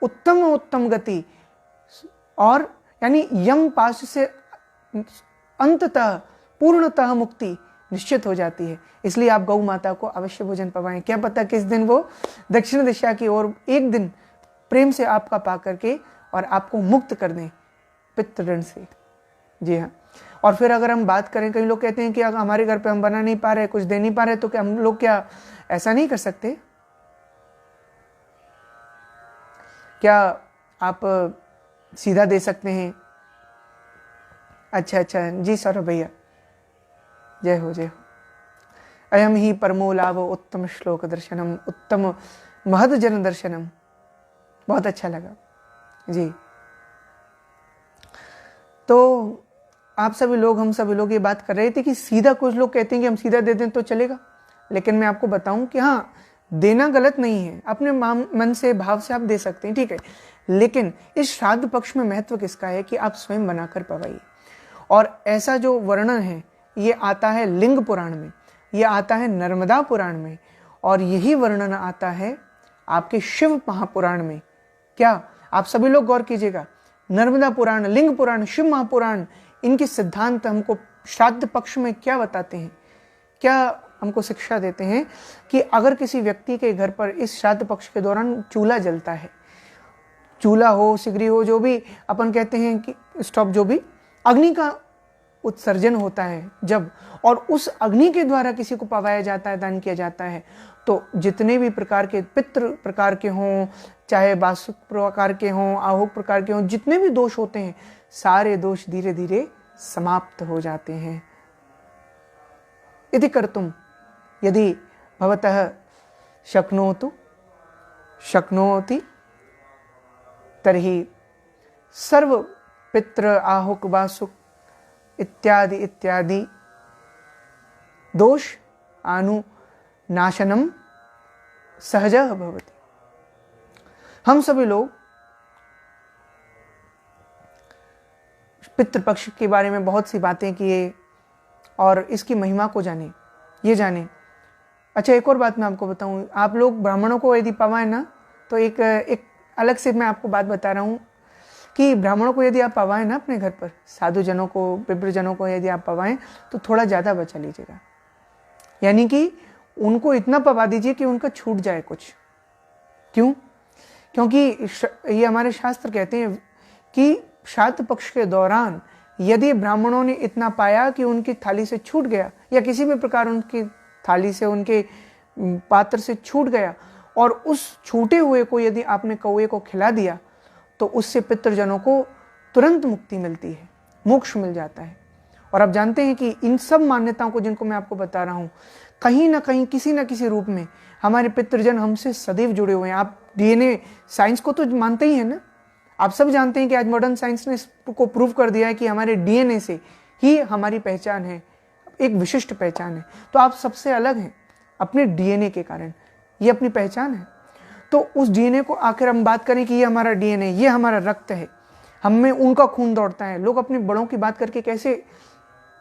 उत्तम गति, और यानी यम पाश से अंततः पूर्णतः मुक्ति निश्चित हो जाती है। इसलिए आप गौ माता को अवश्य भोजन पवाएं। क्या पता किस दिन वो दक्षिण दिशा की ओर एक दिन प्रेम से आपका पा करके और आपको मुक्त कर दें पितृऋण से। जी हाँ। और फिर अगर हम बात करें, कई लोग कहते हैं कि अगर हमारे घर पे हम बना नहीं पा रहे, कुछ दे नहीं पा रहे, तो क्या हम लोग क्या ऐसा नहीं कर सकते? क्या आप सीधा दे सकते हैं? अच्छा जी सौरभ भैया, जय हो जय हो। अयम ही परमो लाभ उत्तम श्लोक दर्शनम उत्तम महद जन दर्शनम। बहुत अच्छा लगा जी। तो आप सभी लोग, हम सभी लोग ये बात कर रहे थे कि सीधा, कुछ लोग कहते हैं कि हम सीधा दे दें तो चलेगा, लेकिन मैं आपको बताऊं कि हाँ, देना गलत नहीं है, अपने मन से भाव से आप दे सकते हैं, ठीक है। लेकिन इस श्राद्ध पक्ष में महत्व किसका है कि आप स्वयं बनाकर पवाइए। और ऐसा जो वर्णन है ये आता है लिंग पुराण में, ये आता है नर्मदा पुराण में, और यही वर्णन आता है आपके शिव महापुराण में। क्या आप सभी लोग गौर कीजिएगा, नर्मदा पुराण, लिंग पुराण, शिव महापुराण, इनके सिद्धांत हमको श्राद्ध पक्ष में क्या बताते हैं, क्या हमको शिक्षा देते हैं कि अगर किसी व्यक्ति के घर पर इस श्राद्ध पक्ष के दौरान चूल्हा जलता है, चूल्हा हो, सिगरी हो, जो भी अपन कहते हैं कि स्टोव, जो भी अग्नि का उत्सर्जन होता है जब, और उस अग्नि के द्वारा किसी को पवाया जाता है, दान किया जाता है, तो जितने भी प्रकार के पितृ प्रकार के हों, चाहे वासुक प्रकार के हों, आहुक प्रकार के हों, जितने भी दोष होते हैं, सारे दोष धीरे धीरे समाप्त हो जाते हैं। इति कर्तुम यदि भवतः शक्नोति तर्हि सर्व पितृ आहुक वासुक इत्यादि इत्यादि दोष अनुनाशनम सहजः भवति। हम सभी लोग पितृपक्ष के बारे में बहुत सी बातें किए और इसकी महिमा को जाने, ये जाने। अच्छा, एक और बात मैं आपको बताऊं, आप लोग ब्राह्मणों को यदि पवाएं ना, तो एक अलग से मैं आपको बात बता रहा हूँ कि ब्राह्मणों को यदि आप पवाएं ना अपने घर पर, साधु जनों को, विप्रजनों को यदि आप पवाएं, तो थोड़ा ज़्यादा बचा लीजिएगा। यानी कि उनको इतना पवा दीजिए कि उनका छूट जाए कुछ। क्यों? क्योंकि ये हमारे शास्त्र कहते हैं कि श्राद्ध पक्ष के दौरान यदि ब्राह्मणों ने इतना पाया कि उनकी थाली से छूट गया, या किसी भी प्रकार उनकी थाली से, उनके पात्र से छूट गया, और उस छूटे हुए को यदि आपने कौवे को खिला दिया, तो उससे पितृजनों को तुरंत मुक्ति मिलती है, मोक्ष मिल जाता है। और आप जानते हैं कि इन सब मान्यताओं को, जिनको मैं आपको बता रहा हूँ, कहीं ना कहीं, किसी ना किसी रूप में हमारे पितृजन हमसे सदैव जुड़े हुए हैं। आप डीएनए साइंस को तो मानते ही है ना, आप सब जानते हैं कि आज मॉडर्न साइंस ने इसको प्रूव कर दिया है कि हमारे डीएनए से ही हमारी पहचान है, एक विशिष्ट पहचान है। तो आप सबसे अलग हैं अपने डीएनए के कारण, ये अपनी पहचान है। तो उस डीएनए को आखिर हम बात करें कि ये हमारा डीएनए, ये हमारा रक्त है, हम में उनका खून दौड़ता है। लोग अपने बड़ों की बात करके कैसे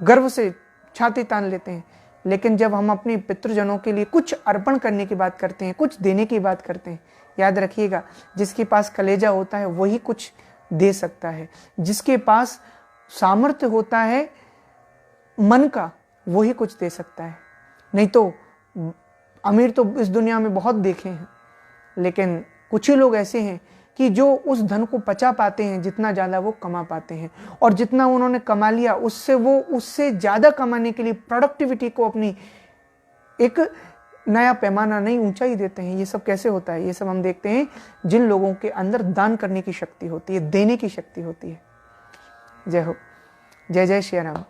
गर्व से छाती तान लेते हैं, लेकिन जब हम अपने पितृजनों के लिए कुछ अर्पण करने की बात करते हैं, कुछ देने की बात करते हैं, याद रखिएगा, जिसके पास कलेजा होता है वही कुछ दे सकता है, जिसके पास सामर्थ्य होता है मन का, वही कुछ दे सकता है। नहीं तो अमीर तो इस दुनिया में बहुत देखे हैं, लेकिन कुछ ही लोग ऐसे हैं कि जो उस धन को पचा पाते हैं, जितना ज़्यादा वो कमा पाते हैं, और जितना उन्होंने कमा लिया उससे वो उससे ज़्यादा कमाने के लिए प्रोडक्टिविटी को अपनी एक नया पैमाना, नई ऊंचाई देते हैं। ये सब कैसे होता है? ये सब हम देखते हैं जिन लोगों के अंदर दान करने की शक्ति होती है, देने की शक्ति होती है। जय हो, जय जय श्री राम,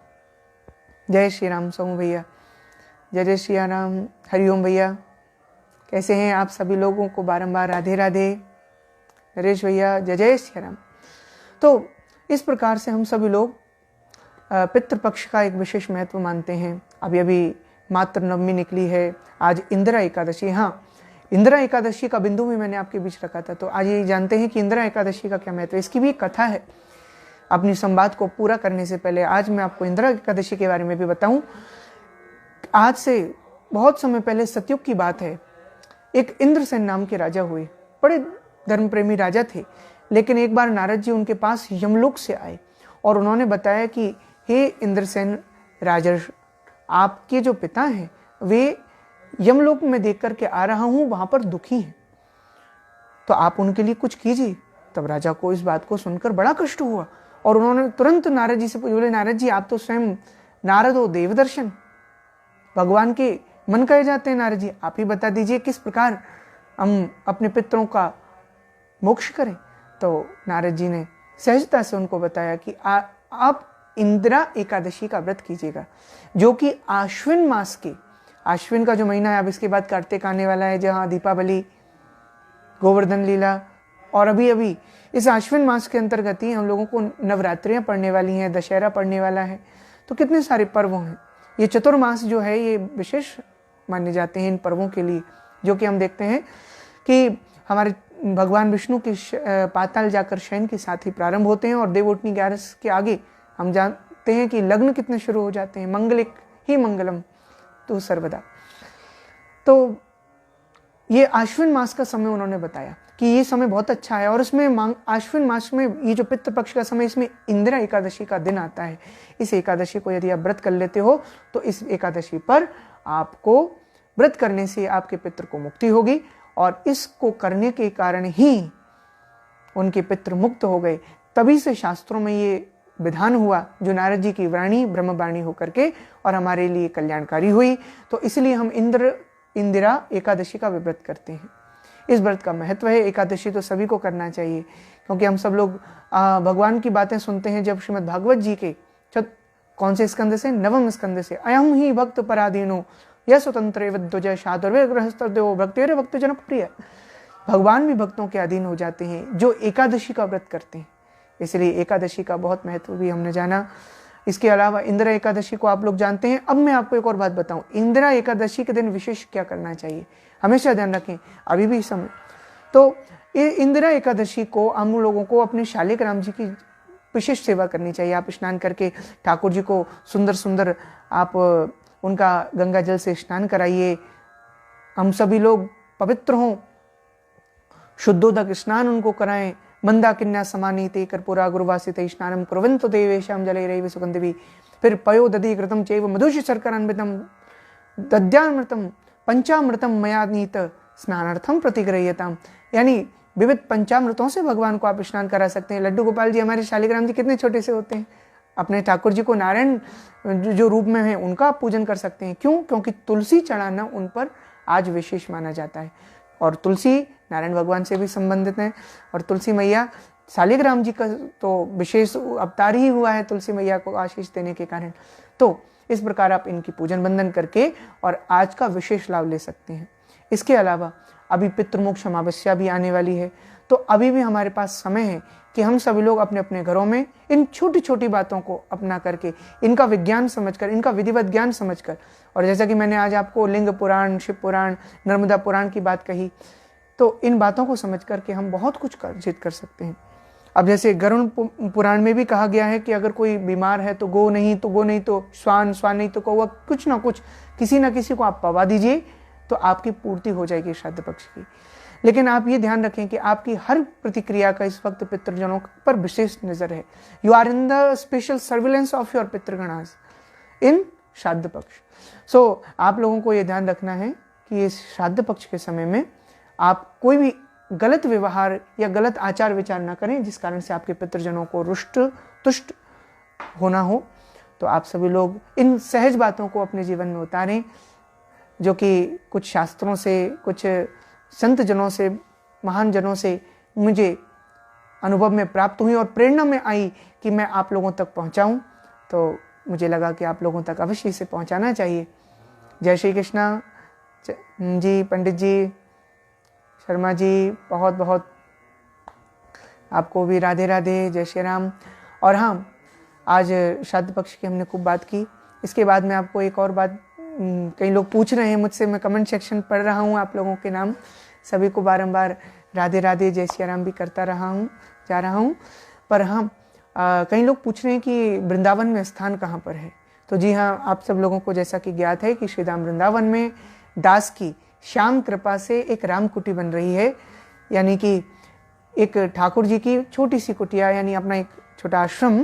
जय श्री राम सोमू भैया, जय जय श्री राम, हरिओम भैया, कैसे हैं आप सभी लोगों को बारंबार राधे राधे। नरेश भैया, जय जय श्री राम। तो इस प्रकार से हम सभी लोग पितृपक्ष का एक विशेष महत्व मानते हैं। अभी अभी मातृ नवमी निकली है, आज इंदिरा एकादशी। हाँ, इंदिरा एकादशी का बिंदु भी मैंने आपके बीच रखा था, तो आज ये जानते हैं कि इंदिरा एकादशी का क्या महत्व है। इसकी भी एक कथा है। अपनी संवाद को पूरा करने से पहले आज मैं आपको इंदिरा एकादशी के बारे में भी बताऊं। आज से बहुत समय पहले सतयुग की बात है, एक इंद्रसेन नाम के राजा हुए, बड़े धर्म प्रेमी राजा थे। लेकिन एक बार नारद जी उनके पास यमलोक से आए और उन्होंने बताया कि हे इंद्रसेन आपके जो पिता हैं वे यमलोक में देख करके आ रहा हूं, वहां पर दुखी हैं, तो आप उनके लिए कुछ कीजिए। तब राजा को इस बात को सुनकर बड़ा कष्ट हुआ और उन्होंने तुरंत नारद जी से बोले, नारद जी आप तो स्वयं नारद हो, देवदर्शन, भगवान के मन कहे जाते हैं, नारद जी आप ही बता दीजिए किस प्रकार हम अपने पितरों का मोक्ष करें। तो नारद जी ने सहजता से उनको बताया कि आप इंदिरा एकादशी का व्रत कीजिएगा, जो कि आश्विन मास के, आश्विन का जो महीना है, अब इसके बाद कार्तिक आने वाला है, जहाँ दीपावली, गोवर्धन लीला, और अभी अभी इस आश्विन मास के अंतर्गत ही हम लोगों को नवरात्रियां पड़ने वाली हैं, दशहरा पड़ने वाला है, तो कितने सारे पर्व हैं। ये चतुर्मास जो है ये विशेष माने जाते हैं इन पर्वों के लिए, जो कि हम देखते हैं कि हमारे भगवान विष्णु के पाताल जाकर शयन के साथ ही प्रारंभ होते हैं और देवोठनी 11 के आगे हम जानते हैं कि लग्न कितने शुरू हो जाते हैं, मंगलिक ही मंगलम तो सर्वदा। तो ये आश्विन मास का समय उन्होंने बताया कि ये समय बहुत अच्छा है, और इसमें आश्विन मास में ये जो पितृपक्ष का समय, इसमें इंदिरा एकादशी का दिन आता है। इस एकादशी को यदि आप व्रत कर लेते हो तो इस एकादशी पर आपको व्रत करने से आपके पितृ को मुक्ति होगी, और इसको करने के कारण ही उनके पितृ मुक्त हो गए। तभी से शास्त्रों में ये विधान हुआ, जो नारद जी की वाणी ब्रह्मवाणी होकर के और हमारे लिए कल्याणकारी हुई। तो इसलिए हम इंदिरा एकादशी का व्रत करते हैं। इस व्रत का महत्व है। एकादशी तो सभी को करना चाहिए, क्योंकि हम सब लोग भगवान की बातें सुनते हैं। जब श्रीमद् भागवत जी के कौन से स्कंद से, नवम स्कंद से, अयम ही भक्त पराधीनो यह स्वतंत्र विद्वज शादुर्वे गृहस्थदेव भक्तेर भक्त जनप्रिय, भगवान भी भक्तों के अधीन हो जाते हैं जो एकादशी का व्रत करते हैं। इसलिए एकादशी का बहुत महत्व भी हमने जाना। इसके अलावा इंदिरा एकादशी को आप लोग जानते हैं। अब मैं आपको एक और बात बताऊं, इंदिरा एकादशी के दिन विशेष क्या करना चाहिए, हमेशा ध्यान रखें, अभी भी समय। तो इंदिरा एकादशी को हम लोगों को अपने शालिक राम जी की विशेष सेवा करनी चाहिए। आप स्नान करके ठाकुर जी को सुंदर सुंदर आप उनका गंगा जल से स्नान कराइए। हम सभी लोग पवित्र हों, शुद्धोदक स्नान उनको कराएं। मंदाकिन्या समानीते कर्पूरा गुरुवासिते स्नानम कुर्वन्तु देवेशाम जलैरैव सुगन्धिभिः। फिर पयो दधि कृतं चैव मधुषि शर्करान्वितं दद्यामृतं पंचामृतम मया नीत स्नानार्थम प्रतिगृह्यताम, यानी विविध पंचामृतों से भगवान को आप स्नान करा सकते हैं। लड्डू गोपाल जी, हमारे शालिग्राम जी कितने छोटे से होते हैं। अपने ठाकुर जी को नारायण जो रूप में है उनका आप पूजन कर सकते हैं। क्यों? क्योंकि तुलसी चढ़ाना उन पर आज विशेष माना जाता है, और तुलसी नारायण भगवान से भी संबंधित है। और तुलसी मैया, शालिग्राम जी का तो विशेष अवतार ही हुआ है तुलसी मैया को आशीष देने के कारण। तो इस प्रकार आप इनकी पूजन बंदन करके और आज का विशेष लाभ ले सकते हैं। इसके अलावा अभी पितृमोक्ष अमावस्या भी आने वाली है, तो अभी भी हमारे पास समय है कि हम सभी लोग अपने अपने घरों में इन छोटी छोटी बातों को अपना करके, इनका विज्ञान समझकर, इनका विधिवत ज्ञान समझकर, और जैसा कि मैंने आज आपको लिंग पुराण, शिव पुराण, नर्मदा पुराण की बात कही, तो इन बातों को समझ करके हम बहुत कुछ अर्जित कर सकते हैं। अब जैसे गरुण पुराण में भी कहा गया है कि अगर कोई बीमार है तो गो नहीं तो स्वान, स्वान नहीं तो कौवा, कुछ ना कुछ किसी ना किसी को आप पवा दीजिए, तो आपकी पूर्ति हो जाएगी श्राद्ध पक्ष की। लेकिन आप ये ध्यान रखें कि आपकी हर प्रतिक्रिया का इस वक्त पितृजनों पर विशेष नजर है। You are in the special surveillance of your पितृगणास इन श्राद्ध पक्ष। सो आप लोगों को यह ध्यान रखना है कि इस श्राद्ध पक्ष के समय में आप कोई भी गलत व्यवहार या गलत आचार विचार ना करें, जिस कारण से आपके पितृजनों को रुष्ट तुष्ट होना हो। तो आप सभी लोग इन सहज बातों को अपने जीवन में उतारें, जो कि कुछ शास्त्रों से, कुछ संत जनों से, महान जनों से मुझे अनुभव में प्राप्त हुई और प्रेरणा में आई कि मैं आप लोगों तक पहुंचाऊं। तो मुझे लगा कि आप लोगों तक अवश्य इसे पहुंचाना चाहिए। जय श्री कृष्णा जी, पंडित जी, शर्मा जी, बहुत बहुत आपको भी राधे राधे, जय श्री राम। और हाँ, आज श्राद्ध पक्ष की हमने खूब बात की। इसके बाद मैं आपको एक और बात, कई लोग पूछ रहे हैं मुझसे, मैं कमेंट सेक्शन पढ़ रहा हूँ आप लोगों के नाम, सभी को बारंबार राधे राधे, जय श्री राम भी करता जा रहा हूँ। पर हाँ, कई लोग पूछ रहे हैं कि वृंदावन में स्थान कहाँ पर है। तो जी हाँ, आप सब लोगों को जैसा कि ज्ञात है कि श्रीधाम वृंदावन में दास की श्याम कृपा से एक राम कुटी बन रही है, यानी कि एक ठाकुर जी की छोटी सी कुटिया, यानी अपना एक छोटा आश्रम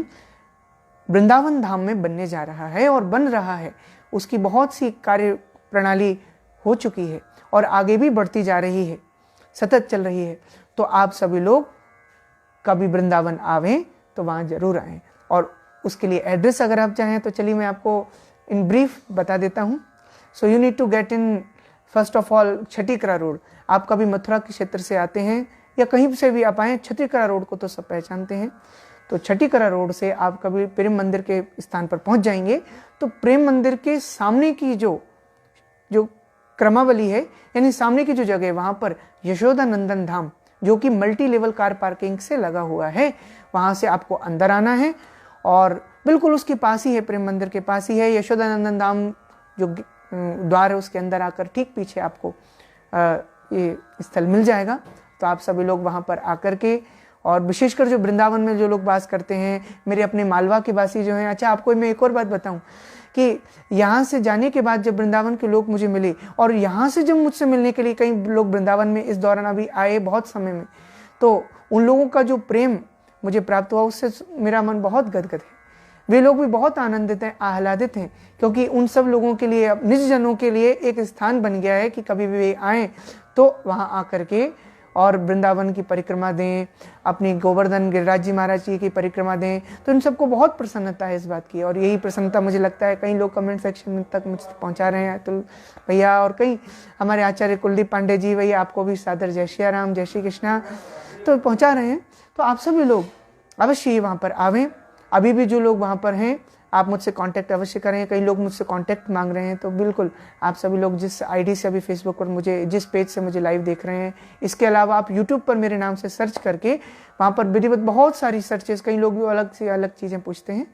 वृंदावन धाम में बनने जा रहा है और बन रहा है। उसकी बहुत सी कार्य प्रणाली हो चुकी है और आगे भी बढ़ती जा रही है, सतत चल रही है। तो आप सभी लोग कभी वृंदावन आवें तो वहाँ जरूर आएं। और उसके लिए एड्रेस अगर आप चाहें तो चलिए मैं आपको इन ब्रीफ बता देता हूँ। So you need to get in first of all Chhatikara road. आप कभी मथुरा के क्षेत्र से आते हैं या कहीं से भी आप आए, छठीकरा रोड को तो सब पहचानते हैं। तो छठीकरा रोड से आप कभी प्रेम मंदिर के स्थान पर पहुंच जाएंगे तो प्रेम मंदिर के सामने की जो क्रमावली है, यानी सामने की जो जगह है, वहां पर यशोदा नंदन धाम जो कि मल्टी लेवल कार पार्किंग से लगा हुआ है, वहां से आपको अंदर आना है और बिल्कुल उसके पास ही है, प्रेम मंदिर के पास ही है यशोदा नंदन धाम जो द्वार है, उसके अंदर आकर ठीक पीछे आपको ये स्थल मिल जाएगा। तो आप सभी लोग वहां पर आकर के, और विशेषकर जो वृंदावन में जो लोग वास करते हैं, मेरे अपने मालवा के वासी जो हैं। अच्छा, आपको मैं एक और बात बताऊं कि यहाँ से जाने के बाद जब वृंदावन के लोग मुझे मिले और यहाँ से जब मुझसे मिलने के लिए कई लोग वृंदावन में इस दौरान अभी आए बहुत समय में, तो उन लोगों का जो प्रेम मुझे प्राप्त हुआ उससे मेरा मन बहुत गदगद है। वे लोग भी बहुत आनंदित हैं, आह्लादित हैं, क्योंकि उन सब लोगों के लिए, निज जनों के लिए एक स्थान बन गया है कि कभी भी वे आए तो वहाँ आकर के और वृंदावन की परिक्रमा दें, अपनी गोवर्धन गिरिराज जी महाराज जी की परिक्रमा दें। तो इन सबको बहुत प्रसन्नता है इस बात की, और यही प्रसन्नता मुझे लगता है कई लोग कमेंट सेक्शन में तक मुझे पहुंचा रहे हैं, अतुल भैया और कई हमारे आचार्य कुलदीप पांडे जी भैया, आपको भी सादर जय श्री राम, जय श्री कृष्णा तो पहुंचा रहे हैं। तो आप सभी लोग अवश्य ही वहाँ पर आवें। अभी भी जो लोग वहाँ पर हैं आप मुझसे कांटेक्ट अवश्य करें। कई लोग मुझसे कांटेक्ट मांग रहे हैं, तो बिल्कुल आप सभी लोग जिस आईडी से अभी फेसबुक पर मुझे, जिस पेज से मुझे लाइव देख रहे हैं, इसके अलावा आप यूट्यूब पर मेरे नाम से सर्च करके वहाँ पर विधिवत बहुत सारी सर्चेस, कई लोग भी अलग से अलग चीज़ें पूछते हैं,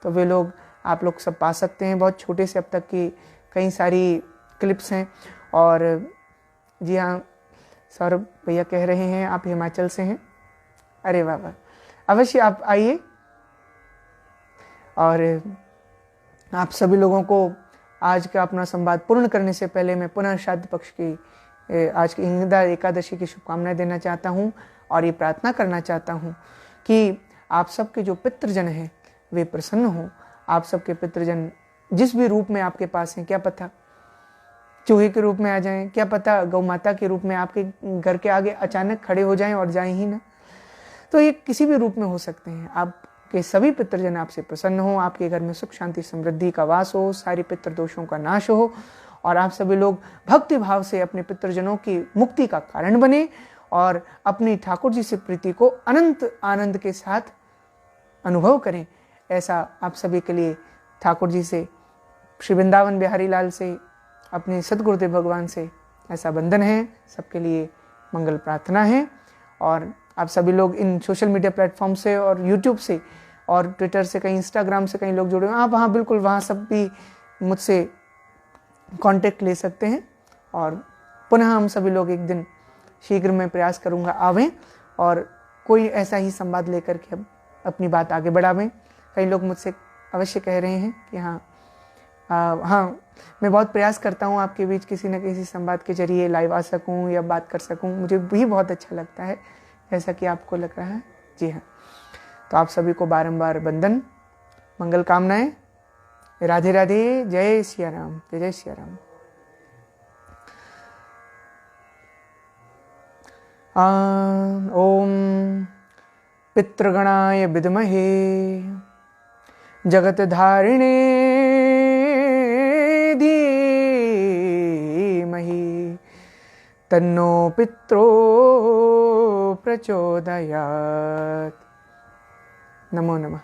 तो वे लोग आप लोग सब पा सकते हैं। बहुत छोटे से अब तक की कई सारी क्लिप्स हैं। और जी हाँ, सौरभ भैया कह रहे हैं आप हिमाचल से हैं, अरे वाह वाह, अवश्य आप आइए। और आप सभी लोगों को आज का अपना संवाद पूर्ण करने से पहले मैं पुनः श्राद्ध पक्ष की आज की इंगदा एकादशी की शुभकामनाएं देना चाहता हूं और ये प्रार्थना करना चाहता हूं कि आप सबके जो पितृजन हैं वे प्रसन्न हों। आप सबके पितृजन जिस भी रूप में आपके पास हैं, क्या पता चूहे के रूप में आ जाएं, क्या पता गौ माता के रूप में आपके घर के आगे अचानक खड़े हो जाएं और जाएं ही ना, तो ये किसी भी रूप में हो सकते हैं। आपके सभी पितृजन आपसे प्रसन्न हो, आपके घर में सुख शांति समृद्धि का वास हो, सारी पितृ दोषों का नाश हो, और आप सभी लोग भक्ति भाव से अपने पितृजनों की मुक्ति का कारण बने और अपनी ठाकुर जी से प्रीति को अनंत आनंद के साथ अनुभव करें। ऐसा आप सभी के लिए ठाकुर जी से, श्री वृंदावन बिहारी लाल से, अपने सदगुरुदेव भगवान से ऐसा बंधन है। सबके लिए मंगल प्रार्थना है। और आप सभी लोग इन सोशल मीडिया प्लेटफॉर्म से और यूट्यूब से और ट्विटर से, कहीं इंस्टाग्राम से कई लोग जुड़े हैं, आप वहाँ बिल्कुल वहाँ सब भी मुझसे कांटेक्ट ले सकते हैं। और पुनः हम सभी लोग एक दिन शीघ्र में प्रयास करूँगा आवें और कोई ऐसा ही संवाद लेकर के अब अपनी बात आगे बढ़ावें। कई लोग मुझसे अवश्य कह रहे हैं कि हाँ मैं बहुत प्रयास करता हूँ आपके बीच किसी न किसी संवाद के जरिए लाइव आ सकूँ या बात कर सकूँ, मुझे भी बहुत अच्छा लगता है, जैसा कि आपको लग रहा है। जी हाँ, तो आप सभी को बारंबार वंदन, मंगल कामनाएं, राधे राधे, जय सिया राम, जय जय सिया राम। ओम पितृगणाय विद्महे जगतधारिणे धीमहि तन्नो पित्रो प्रचोदयात्। नमो नमः।